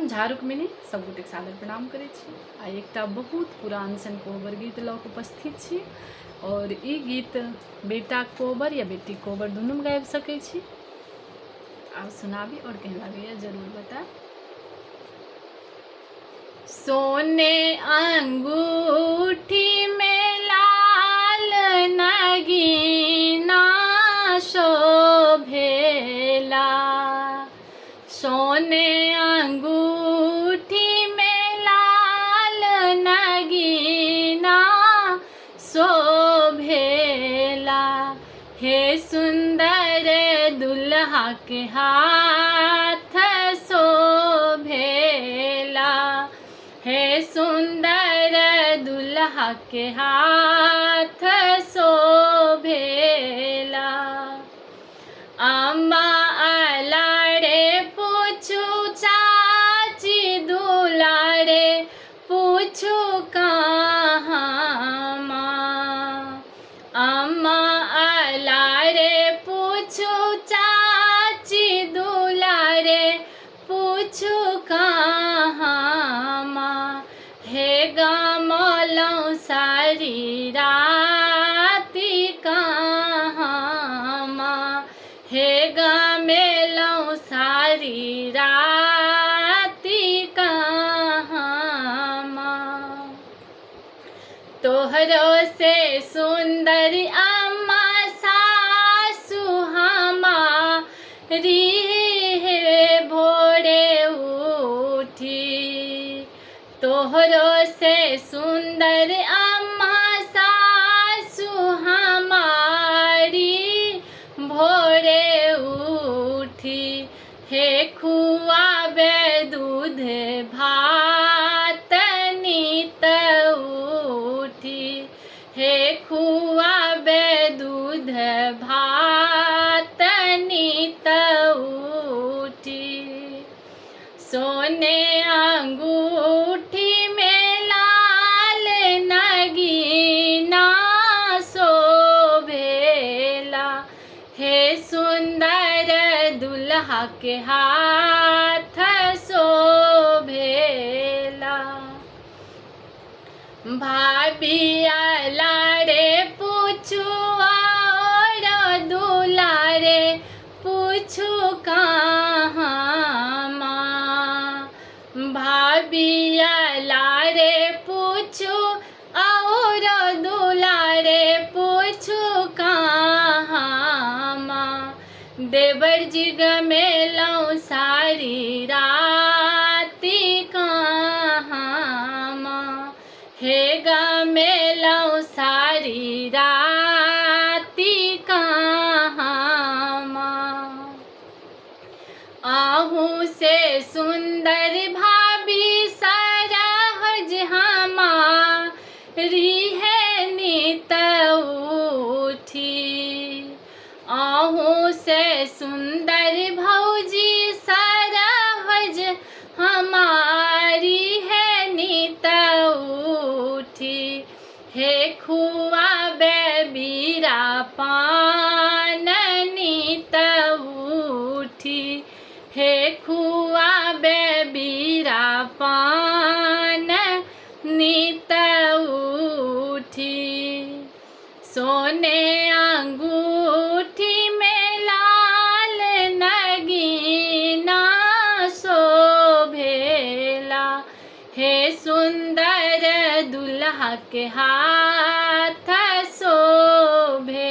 हम झारुक मिनी सब गोटे सादर प्रणाम करै छी। आ एकटा बहुत पुरान सन कोबर गीत लऽ कऽ उपस्थित छी और ई गीत बेटा कोबर या बेटी कोबर दुनू गाबि सकै छी। आप सुनाबी और केहन लगैए जरूर बताएं। सोने अंगूठी में लाल नगीना शोभेला, सोने अंगूठी में लाल नगीना शोभेला, हे सुंदर दुल्हा के हाथ शोभेला, हे सुंदर दुल्हा के हाथ शोभेला। अम्मा अलाड़े पूछू चाची दुलारे पूछू कहाँ माँ, अम्मा अलाड़े पूछू चाची दुलारे पूछू कहाँ माँ, हे गमलौं सारी राती कहाँ माँ, हे गमेलौं सारी राती कहाँ माँ। तोहरो से सुंदर अम्मा सासु हमारी है भोरे उठी, तोहरो से सुंदर अम्मा सासु हमारी भोरे उठी, हे खुआबे दूध भात नीत उठी, हे खुआबे दूध भात नीत उठी। सोने अंगूठी में लाल नगीना शोभेला, हे सुंदर दुल्हा के हाथ शोभेला। भाभी अलाड़े पूछू और दुलारे पूछू कहाँ माँ, भाभी अलाड़े पूछू और दुलारे पूछू कहाँ माँ, देवर जी गमेलौं सारी राती कहाँ माँ, हे गमेलौं सारी राती कहाँ माँ। आहू से सुंदर भाभी सरहज हमारी है नीत उठी, आहू से सुंदर भौजी सरहज हमारी है नीत उठी, हे खुआबे बीरा पान नीत उठी, हे खुआबे बीरा पान नीत उठी। सोने अंगूठी में लाल नगीना शोभेला, हे सुंदर दुल्हा के हाथ शोभेला।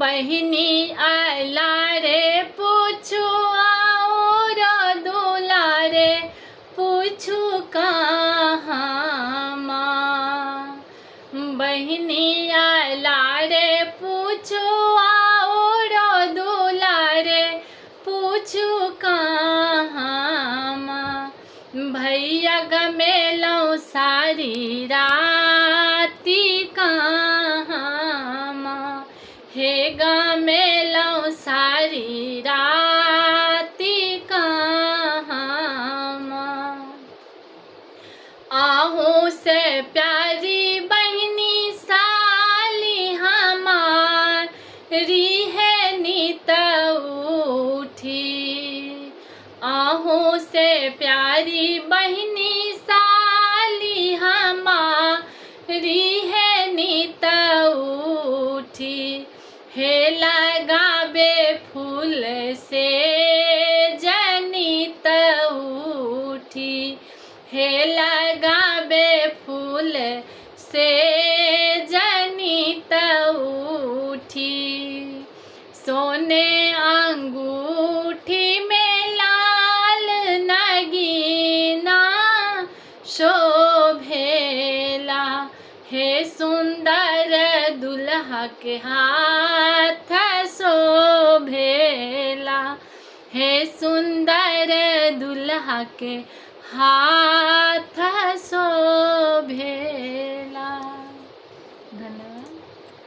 बहिनी अलाड़े पूछू और दुलारे पूछू कहाँ माँ, बहिनी अलाड़े पूछू और दुलारे पूछू कहाँ माँ, भैया गमेलौं सारी राती कहाँ माँ, हे गमेलौं सारी राती कहाँ माँ। आहू से प्यारी बहिनी साली हमारी है नीत उठी, आहू से प्यारी बहिनी साली हमारी है नीत उठी, हे लगाबे फूल से जनित उठी, हे लगाबे फूल से जनित उठी। सोने अंगूठी में लाल नगीना शोभेला, हे सुंदर दुल्हा के हाथ शोभेला, हे सुंदर दुल्हा के हाथ शोभेला।